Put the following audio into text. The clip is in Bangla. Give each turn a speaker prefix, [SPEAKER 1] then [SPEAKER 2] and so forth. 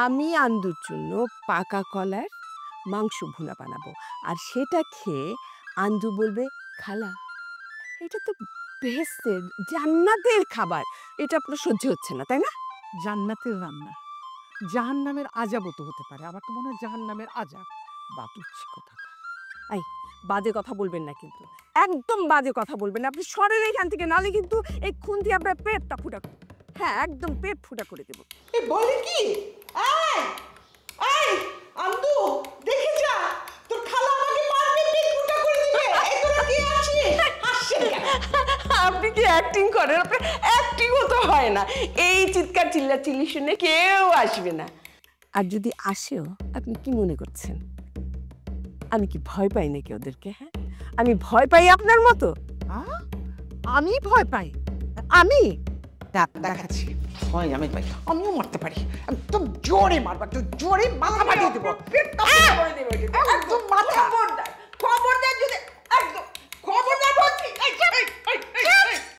[SPEAKER 1] আমি আন্দুর জন্য পাকা কলার মাংস ভুনা বানাবো, আর সেটা খেয়ে আন্দু বলবে, খালা এটা তো বেহেশতের জান্নাতের খাবার, এটা আপনার সহ্য হচ্ছে না তাই না?
[SPEAKER 2] জান্নাতের রান্না জাহান্নামের আযাবও তো হতে পারে। আমার তো মনে হয় জাহান্নামের আযাব।
[SPEAKER 1] বাতুচ্ছি কোথাকার। এই বাজে কথা বলবেন না কিন্তু, একদম বাজে কথা বলবেন না। আপনি সরেন এখান থেকে, নালে কিন্তু এই খুন্তি আপনার পেটটা ফুটা, হ্যাঁ একদম পেট ফুটা করে দেবো।
[SPEAKER 3] এ বলে কি? এই এই আন্দু, দেখে যা, তোর খালা আমাকে মারবে, পেট ফুটা করে দিবে। এই তোরা কি আছিস? হাসছেন কেন?
[SPEAKER 1] আপনি কি অ্যাক্টিং করেন? আপনার অ্যাক্টিংও তো হয় না। এই চিৎকার চিল্লাচিল্লি শুনে কেউ আসবে না, আর যদি আসেও আপনি কি মনে করছেন আমি কি ভয় পাই নাকি ওদেরকে? হ্যাঁ, আমি ভয় পাই আপনার মতো?
[SPEAKER 2] আমি ভয় পাই? আমি
[SPEAKER 3] দেখাচ্ছি হয় আমি পাই, আমিও মারতে পারি। একদম জোরে মারবা, একটু জোরে মাথা ফাটিয়ে দেবো, একদম মাথা